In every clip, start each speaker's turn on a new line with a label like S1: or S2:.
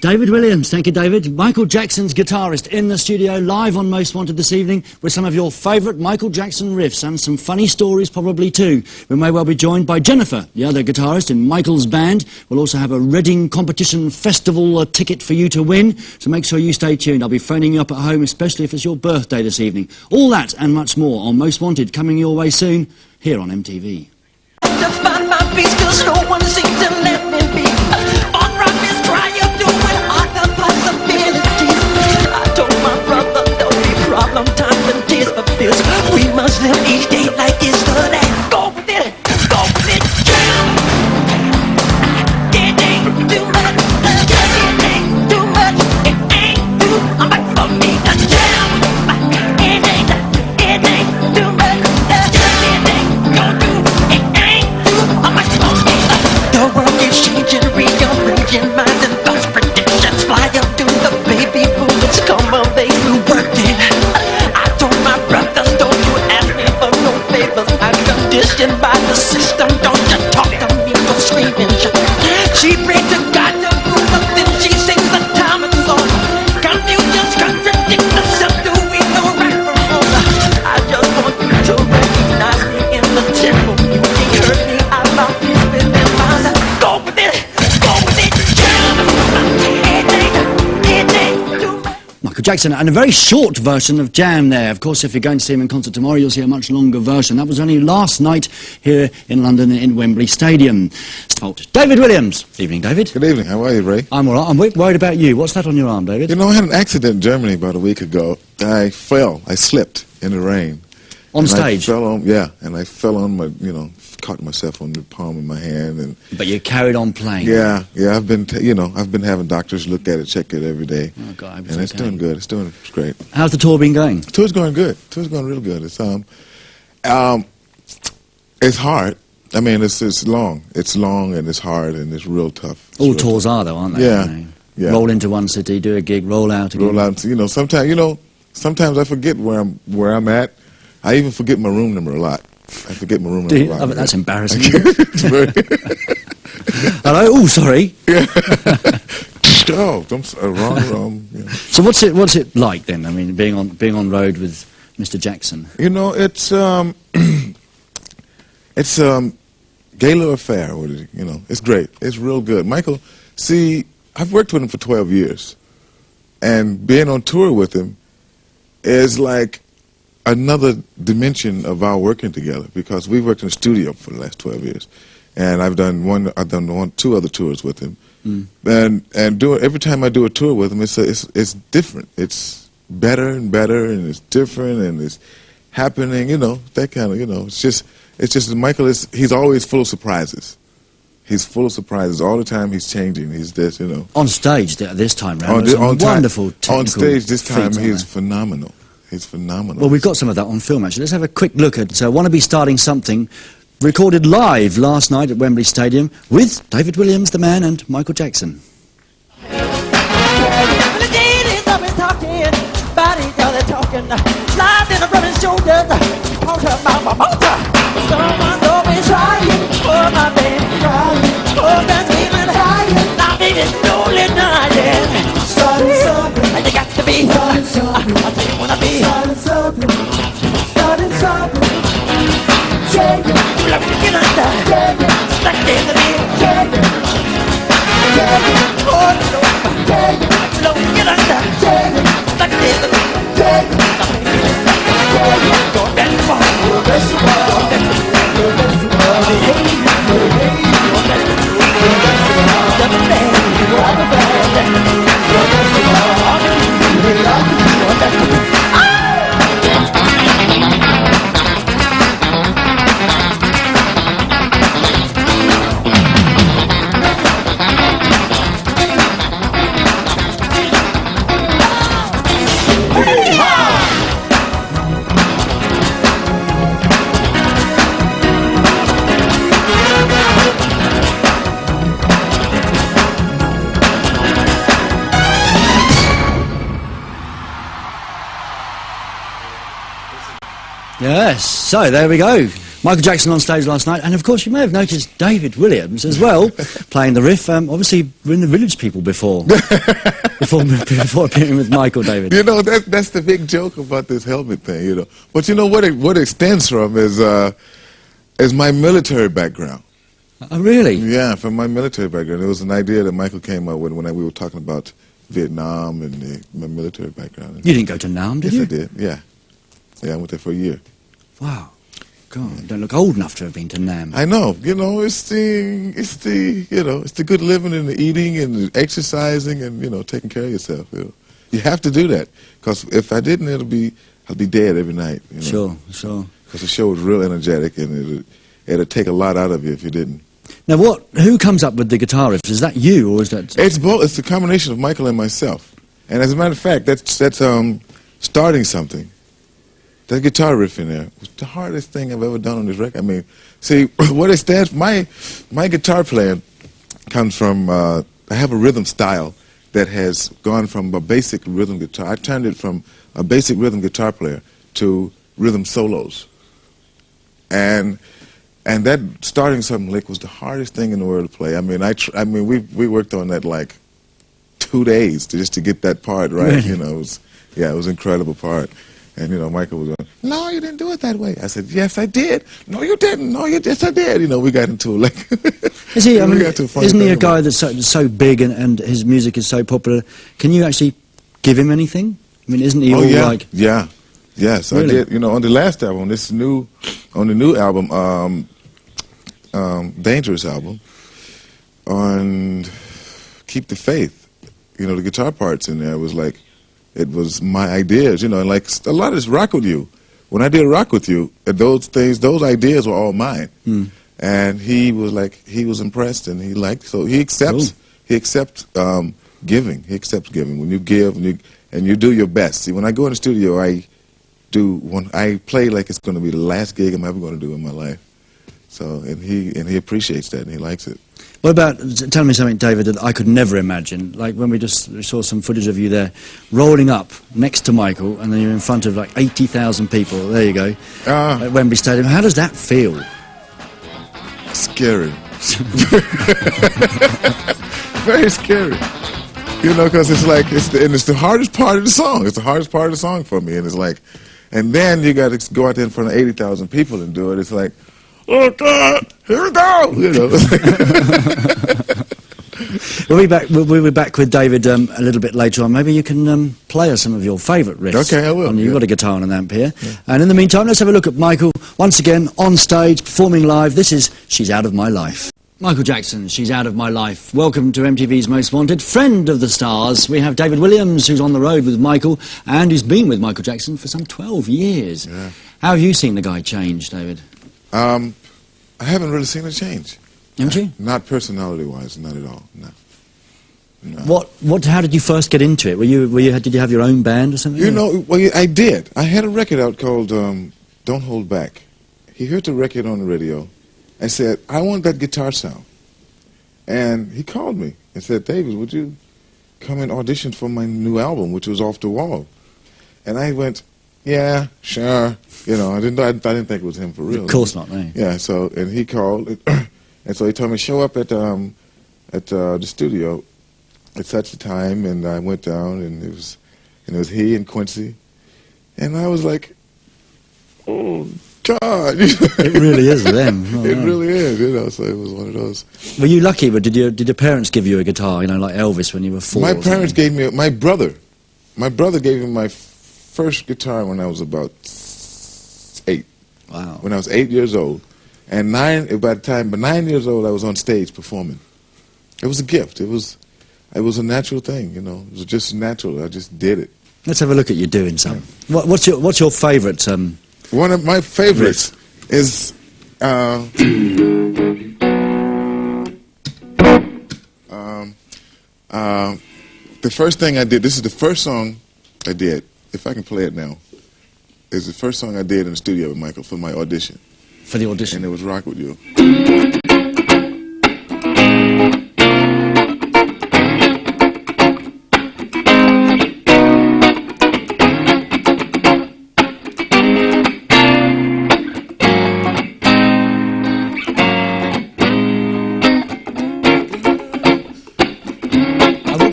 S1: David Williams, thank you, David. Michael Jackson's guitarist in the studio, live on Most Wanted this evening with some of your favourite Michael Jackson riffs and some funny stories probably too. We may well be joined by Jennifer, the other guitarist in Michael's band. We'll also have a Reading Competition Festival ticket for you to win, so make sure you stay tuned. I'll be phoning you up at home, especially if it's your birthday this evening. All that and much more on Most Wanted, coming your way soon, here on MTV.
S2: To find my peace, 'cause no one seems to let me be. On rock is trying to win all the possibilities. I told my brother there'll be problem times and tears for fears. We must live each day like it's the last. Go with it, jam. It ain't too much, it ain't too much, it ain't too much for me to jam. It ain't too much, it ain't gonna do. The world is changing, rearranging minds and thoughts, predictions. Fly up to the baby boomers, come of age, we worked it. I told my brothers, don't you ask me for no favors. I'm conditioned by the system, don't you talk to me for screaming. She prayed to God to prove us, then she sings the time and song. Confusions contradict themselves, do we know right from wrong? I just want you to recognize me in the temple. You ain't hurt me, I love you.
S1: Michael Jackson, and a very short version of Jam there. Of course, if you're going to see him in concert tomorrow, you'll see a much longer version. That was only last night here in London in Wembley Stadium. David Williams. Evening, David.
S3: Good evening. How are you, Ray?
S1: I'm all right. I'm worried about you. What's that on your arm, David?
S3: You know, I had an accident in Germany about a week ago. I fell. I slipped in the rain.
S1: On stage?
S3: And I fell on my, caught myself on the palm of my hand. And
S1: but you carried on playing.
S3: Yeah. I've been, I've been having doctors look at it, check it every day.
S1: Oh God,
S3: and it's doing good. It's great.
S1: How's the tour been going?
S3: The tour's going good. The tour's going real good. It's hard. I mean, it's long. It's long and it's hard and it's real tough.
S1: All tours are though, aren't they?
S3: Yeah.
S1: Roll into one city, do a gig, roll out again.
S3: Roll out. Sometimes I forget where I'm at. I even forget my room number a lot. I forget my room number a lot.
S1: Oh, that's embarrassing.
S3: Hello?
S1: Oh, sorry.
S3: Oh, I'm wrong. Yeah.
S1: So what's it like then? I mean, being on road with Mr. Jackson.
S3: It's gala affair. It's great. It's real good. Michael, see, I've worked with him for 12 years, and being on tour with him is like another dimension of our working together, because we've worked in the studio for the last 12 years, and I've done two other tours with him, and every time I do a tour with him, it's different. It's better and better, and it's different, and it's happening. That kind of It's just Michael he's always full of surprises. He's full of surprises all the time. He's changing. He's this,
S1: On stage this time round. Wonderful technical
S3: on stage this time,
S1: feats,
S3: he's phenomenal. He's phenomenal.
S1: Well, we've got some of that on film, actually. Let's have a quick look at Wanna Be Starting Something, recorded live last night at Wembley Stadium with David Williams, the man, and Michael Jackson. Yes, so there we go. Michael Jackson on stage last night, and of course you may have noticed David Williams as well, playing the riff. Obviously, we're in the Village People before, before appearing with Michael, David.
S3: You know, that's the big joke about this helmet thing, you know. But you know what it stems from is my military background.
S1: Oh, really?
S3: Yeah, from my military background. It was an idea that Michael came up with when we were talking about Vietnam and my military background.
S1: You didn't go to Nam, did you?
S3: Yes, I did, yeah. Yeah, I went there for a year.
S1: Wow. God, you don't look old enough to have been to Nam.
S3: I know. You know, it's the good living and the eating and the exercising and, you know, taking care of yourself. You know. You have to do that, because if I didn't, I'd be dead every night. You know?
S1: Sure.
S3: Because the show was real energetic, and it'd take a lot out of you if you didn't.
S1: Now, who comes up with the guitar riffs? Is that you, or is that...
S3: It's both. It's a combination of Michael and myself. And as a matter of fact, that's starting something. That guitar riff in there was the hardest thing I've ever done on this record. I mean, see, what it stands for, my guitar playing comes from, I have a rhythm style that has gone from a basic rhythm guitar. I turned it from a basic rhythm guitar player to rhythm solos. And that starting something lick was the hardest thing in the world to play. I mean, we worked on that like 2 days just to get that part right.
S1: Really?
S3: You know, it was an incredible part. And you know, Michael was going, "No, you didn't do it that way." I said, "Yes, I did." "No, you didn't." "No, yes, I did." You know, we got into like.
S1: Is he? I mean, isn't he a guy that's so big and his music is so popular? Can you actually give him anything? I mean, isn't he all like?
S3: Yeah. Yes, really? I did. You know, on the last album, on the new album, Dangerous album, on Keep the Faith, you know, the guitar parts in there was like, it was my ideas, you know, and like a lot of this Rock With You. When I did Rock With You, those ideas were all mine. Mm. And he was impressed, and he liked, so he accepts giving. He accepts giving. When you give and you do your best. See, when I go in the studio, I play like it's going to be the last gig I'm ever going to do in my life. So, and he appreciates that, and he likes it.
S1: What about, tell me something, David, that I could never imagine, like when we saw some footage of you there, rolling up next to Michael, and then you're in front of like 80,000 people, there you go, at Wembley Stadium. How does that feel?
S3: Scary. Very scary. You know, because it's like, it's the hardest part of the song. It's the hardest part of the song for me, and it's like, and then you got to go out there in front of 80,000 people and do it. It's like, oh God, here we go! You know.
S1: We'll be back with David a little bit later on. Maybe you can play us some of your favourite riffs.
S3: Okay, I will.
S1: You've got a guitar and an amp here. Yeah. And in the meantime, let's have a look at Michael once again on stage, performing live. This is She's Out of My Life. Michael Jackson, She's Out of My Life. Welcome to MTV's Most Wanted. Friend of the stars, we have David Williams, who's on the road with Michael, and who's been with Michael Jackson for some 12 years. Yeah. How have you seen the guy change, David?
S3: I haven't really seen a change.
S1: Haven't you?
S3: Not personality-wise, not at all. No.
S1: How did you first get into it? Did you have your own band or something?
S3: You know, well, I did. I had a record out called Don't Hold Back. He heard the record on the radio. I said, I want that guitar sound. And he called me and said, David, would you come and audition for my new album, which was Off the Wall? And I went, yeah, sure. You know, I didn't think it was him for real.
S1: Of course not, no.
S3: Yeah, so, and he called, and so he told me, show up at the studio at such a time, and I went down, and it was he and Quincy, and I was like, oh, God.
S1: It really is them. Oh,
S3: it really is, you know, so it was one of those.
S1: Were you lucky, but did your parents give you a guitar, you know, like Elvis when you were 4?
S3: My parents gave me, my brother gave me my first guitar when I was about 8.
S1: Wow.
S3: When I was 8 years old. And 9 years old, I was on stage performing. It was a gift. It was a natural thing, you know. It was just natural. I just did it.
S1: Let's have a look at you doing some. Yeah. What's your favourite?
S3: One of my favorites is the first thing I did. This is the first song I did. If I can play it now, it's the first song I did in the studio with Michael for my audition.
S1: For the audition,
S3: and it was "Rock With You."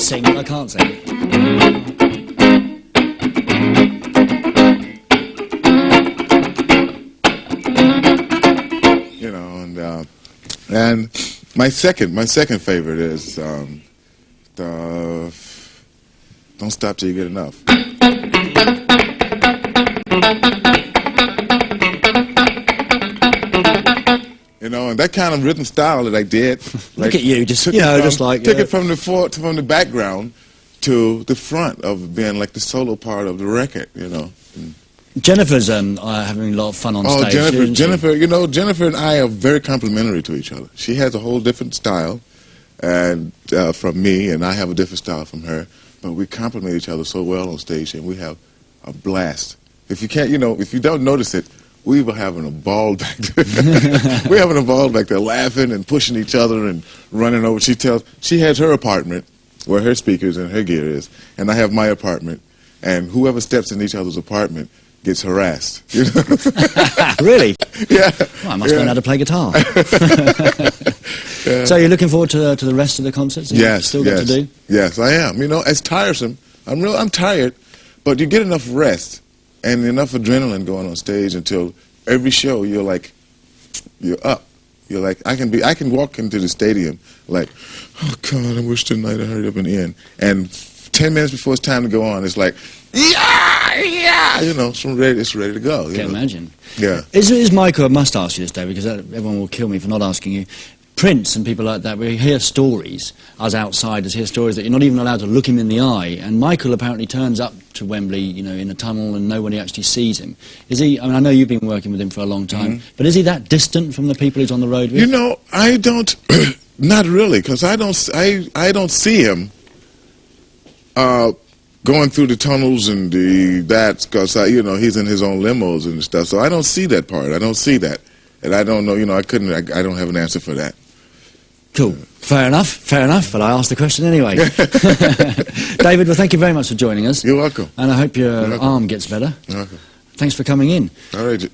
S1: sing what I can't sing.
S3: You know, and my second favorite is the Don't Stop Till You Get Enough. You know, and that kind of rhythm style that I did.
S1: Look at you, just,
S3: took
S1: you know,
S3: it from,
S1: just like...
S3: took it from the background to the front of being like the solo part of the record, you know.
S1: Jennifer's having a lot of fun on stage.
S3: Jennifer, you know, Jennifer and I are very complementary to each other. She has a whole different style and from me, and I have a different style from her. But we complement each other so well on stage, and we have a blast. If you can't, you know, if you don't notice it, we were having a ball back there. We're having a ball back there, laughing and pushing each other and running over. She has her apartment where her speakers and her gear is, and I have my apartment. And whoever steps in each other's apartment gets harassed. You know?
S1: Really?
S3: Yeah.
S1: Well, I must learn how to play guitar. So you're looking forward to the rest of the concerts?
S3: Yes.
S1: Still got to do?
S3: Yes, I am. You know, it's tiresome. I'm tired, but you get enough rest and enough adrenaline going on stage until every show you're up. You're like, I can walk into the stadium like, oh God, I wish tonight I hurried up and in. And 10 minutes before it's time to go on, it's like, yeah, you know, it's ready to go.
S1: Can't imagine.
S3: Yeah.
S1: Is Michael, I must ask you this, David, because everyone will kill me for not asking you. Prince and people like that, we hear stories, us outsiders hear stories that you're not even allowed to look him in the eye, and Michael apparently turns up to Wembley, you know, in a tunnel and nobody actually sees him. Is he, I mean, I know you've been working with him for a long time, but is he that distant from the people he's on the road with?
S3: You know, I don't, not really, because I don't see him going through the tunnels and because, you know, he's in his own limos and stuff, so I don't see that part. I don't see that. And I don't know, you know, I don't have an answer for that.
S1: Cool. Fair enough, but I asked the question anyway. David, well, thank you very much for joining us.
S3: You're welcome.
S1: And I hope your arm gets better.
S3: You're welcome.
S1: Thanks for coming in.
S3: All right.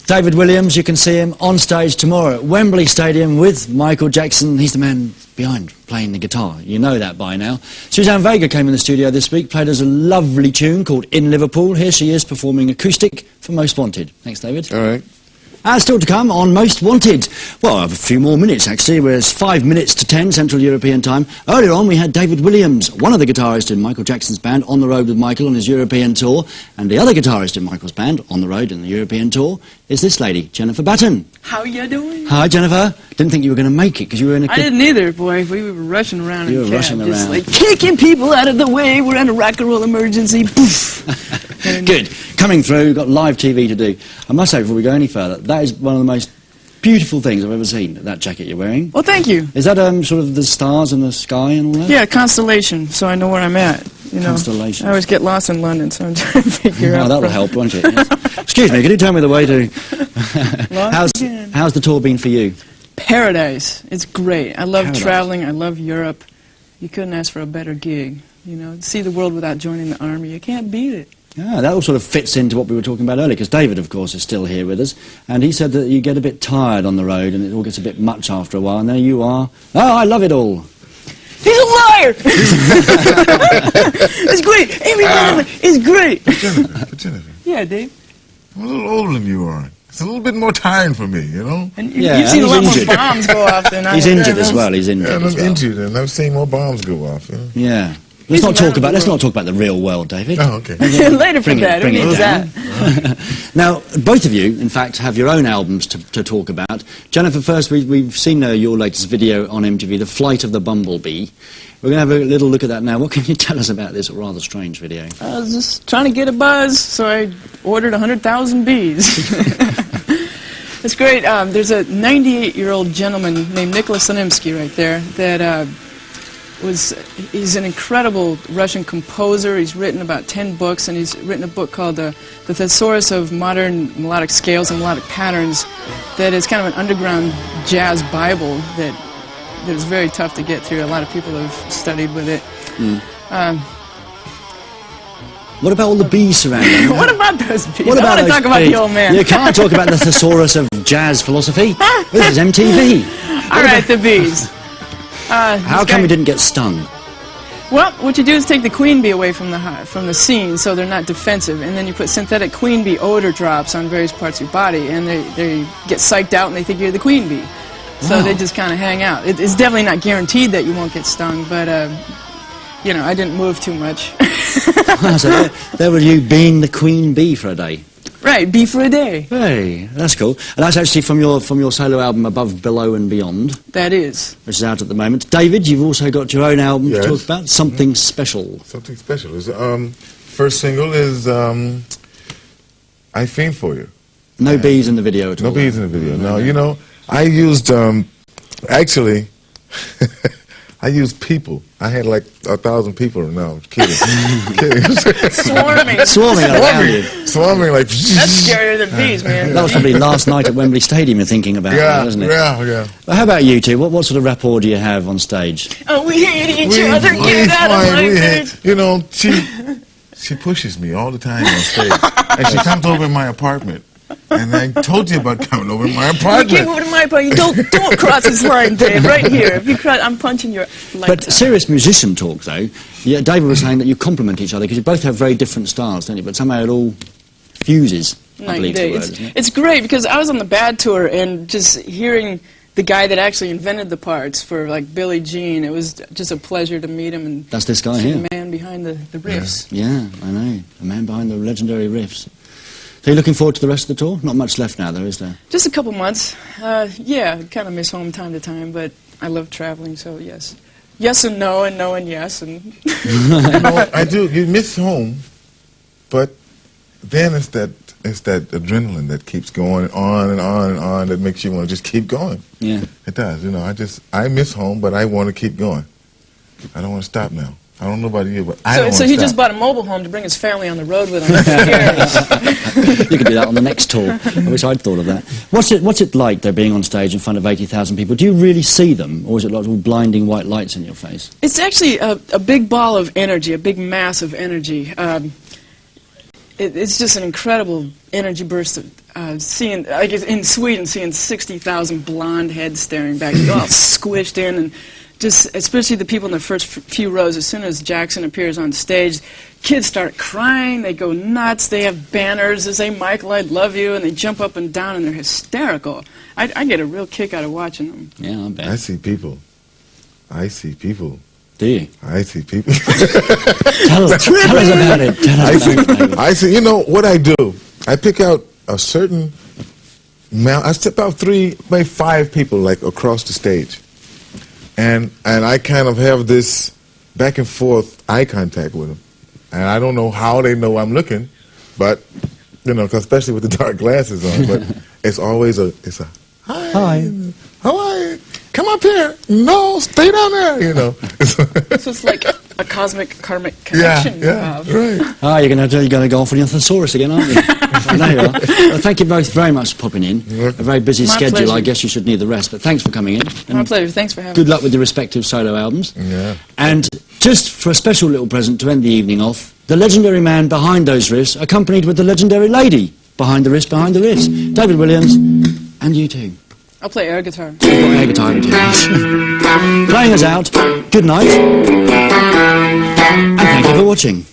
S1: David Williams, you can see him on stage tomorrow at Wembley Stadium with Michael Jackson. He's the man behind playing the guitar. You know that by now. Suzanne Vega came in the studio this week, played us a lovely tune called In Liverpool. Here she is performing acoustic for Most Wanted. Thanks, David.
S3: All right.
S1: Still to come on Most Wanted. Well, I have a few more minutes, actually. It's 5 minutes to 10 Central European Time. Earlier on, we had David Williams, one of the guitarists in Michael Jackson's band, on the road with Michael on his European tour. And the other guitarist in Michael's band, on the road in the European tour, is this lady, Jennifer Batten.
S4: How you doing?
S1: Hi, Jennifer. Didn't think you were going to make it, because you were in a...
S4: I didn't either, boy. We were rushing around
S1: You
S4: in
S1: were
S4: a cab,
S1: rushing
S4: just
S1: around.
S4: like kicking people out of the way. We're in a rock and roll emergency. Poof.
S1: Good. Coming through, we've got live TV to do. I must say, before we go any further, that is one of the most beautiful things I've ever seen, that jacket you're wearing.
S4: Well, thank you.
S1: Is that sort of the stars and the sky and all that?
S4: Yeah, constellation, so I know where I'm at. You know,
S1: Constellation.
S4: I always get lost in London, so I'm trying to figure out.
S1: Oh, that'll help, won't it? Yes. Excuse me, could you tell me the way to... how's the tour been for you?
S4: Paradise. It's great. I love
S1: Paradise.
S4: traveling. I love Europe. You couldn't ask for a better gig. You know, see the world without joining the army. You can't beat it.
S1: Yeah, that all sort of fits into what we were talking about earlier, because David, of course, is still here with us, and he said that you get a bit tired on the road and it all gets a bit much after a while, and there you are. Oh, I love it all.
S4: He's a liar! It's great! Amy Bradley is great!
S3: Jennifer,
S4: Yeah, Dave.
S3: I'm a little older than you are. It's a little bit more tiring for me, you know?
S4: And
S1: Yeah,
S4: you've seen a
S1: he's
S4: lot
S1: injured.
S4: more bombs go off than I
S1: He's
S4: have.
S1: injured as well, he's injured
S3: Yeah,
S1: as
S3: I'm
S1: well.
S3: injured, and I've seen more bombs go off, you know?
S1: Yeah.
S4: He's
S1: Let's
S4: around the
S1: not
S4: world.
S1: talk about the real world, David.
S3: Oh, okay.
S4: Later for
S1: Bring
S4: that.
S1: it
S4: Who needs
S1: down.
S4: that?
S1: Now, both of you, in fact, have your own albums to talk about. Jennifer, first, we've seen your latest video on MTV, The Flight of the Bumblebee. We're going to have a little look at that now. What can you tell us about this rather strange video?
S4: I was just trying to get a buzz, so I ordered 100,000 bees. It's great. There's a 98-year-old gentleman named Nicholas Sonimsky right there that he's an incredible Russian composer. He's written about 10 books, and he's written a book called The Thesaurus of Modern Melodic Scales and Melodic Patterns that is kind of an underground jazz Bible that is very tough to get through. A lot of people have studied with it.
S1: What about all the bees surrounding you?
S4: What about those bees?
S1: What
S4: I
S1: about
S4: want to
S1: those
S4: talk about
S1: bees?
S4: the old man.
S1: You can't talk about the thesaurus of jazz philosophy. This is MTV.
S4: All right, the bees.
S1: How come we didn't get stung?
S4: Well, what you do is take the queen bee away from the scene, so they're not defensive, and then you put synthetic queen bee odor drops on various parts of your body, and they get psyched out and they think you're the queen bee. So
S1: Wow.
S4: they just kind of hang out. It's definitely not guaranteed that you won't get stung, but you know, I didn't move too much.
S1: So there were you being the queen bee for a day.
S4: Right, bee for a day.
S1: Hey, that's cool. And that's actually from your solo album Above, Below and Beyond,
S4: That is.
S1: which is out at the moment. David, you've also got your own album
S3: Yes.
S1: to talk about, Something Special.
S3: Something special. First single is I Fiend For You.
S1: No bees in the video at all.
S3: No bees in the video. No, you know, I used, actually, I used people. I had like 1,000 people. No, I'm kidding. kidding.
S4: Swarming.
S1: Swarming around you.
S3: Swarming like.
S4: That's scarier than bees, man.
S1: That was probably last night at Wembley Stadium you're thinking about,
S3: Yeah,
S1: wasn't it?
S3: yeah.
S1: Well, how about you two? What sort of rapport do you have on stage?
S4: Oh, we hate each other. Get out of my face.
S3: You know, she pushes me all the time on stage, and she comes over in my apartment. And I told you about coming over in my
S4: You can't
S3: apartment.
S4: go to my apartment. Don't cross this line, Dave. Right here. If you cross, I'm punching your light.
S1: But serious musician talk, though. Yeah, David was saying that you complement each other because you both have very different styles, don't you? But somehow it all fuses, I
S4: Night
S1: believe
S4: and day.
S1: the word, isn't it?
S4: It's great because I was on the Bad tour and just hearing the guy that actually invented the parts for like Billie Jean, it was just a pleasure to meet him and
S1: That's this guy
S4: see
S1: here.
S4: the man behind the riffs.
S1: Yeah, I know. The man behind the legendary riffs. So you're looking forward to the rest of the tour? Not much left now, though, is there?
S4: Just a couple months. Yeah, kind of miss home time to time, but I love traveling, so yes. Yes and no and yes. And
S3: You know, I do. You miss home, but then it's that adrenaline that keeps going on and on and on that makes you want to just keep going.
S1: Yeah.
S3: It does. You know, I miss home, but I want to keep going. I don't want to stop now. I don't know about you, but I don't want to
S4: so
S3: stop.
S4: he just bought a mobile home to bring his family on the road with him.
S1: You could do that on the next tour. I wish I'd thought of that. What's it like, though, being on stage in front of 80,000 people? Do you really see them, or is it like all blinding white lights in your face?
S4: It's actually a big ball of energy, a big mass of energy. It's just an incredible energy burst of seeing, like in Sweden, seeing 60,000 blonde heads staring back, all squished in, and just, especially the people in the first few rows, as soon as Jackson appears on stage, kids start crying, they go nuts, they have banners that say, "Michael, I love you," and they jump up and down, and they're hysterical. I get a real kick out of watching them.
S1: Yeah, I bet.
S3: I see people.
S1: Do you?
S3: I see people.
S1: Tell us about it. Tell us about it, David.
S3: I see. You know what I do? I pick out a certain amount. I step out 3, maybe 5 people like across the stage, and I kind of have this back and forth eye contact with them, and I don't know how they know I'm looking, but you know, 'cause especially with the dark glasses on, but it's always a hi. How are you? Come up here. No, stay down there. You know.
S4: So it's like a cosmic, karmic connection.
S3: Yeah, right.
S1: Ah, you're going to go off on your thesaurus again, aren't you? There you are. Well, thank you both very much for popping in. A very busy
S4: My
S1: schedule.
S4: pleasure.
S1: I guess you should need the rest, but thanks for coming in.
S4: My
S1: And
S4: pleasure. Thanks for having
S1: good
S4: me.
S1: luck with your respective solo albums.
S3: Yeah.
S1: And just for a special little present to end the evening off, the legendary man behind those riffs, accompanied with the legendary lady behind the riffs, David Williams, and you too.
S4: I'll play air guitar.
S1: You've got air guitar, haven't you? Playing us out, good night, and thank you for watching.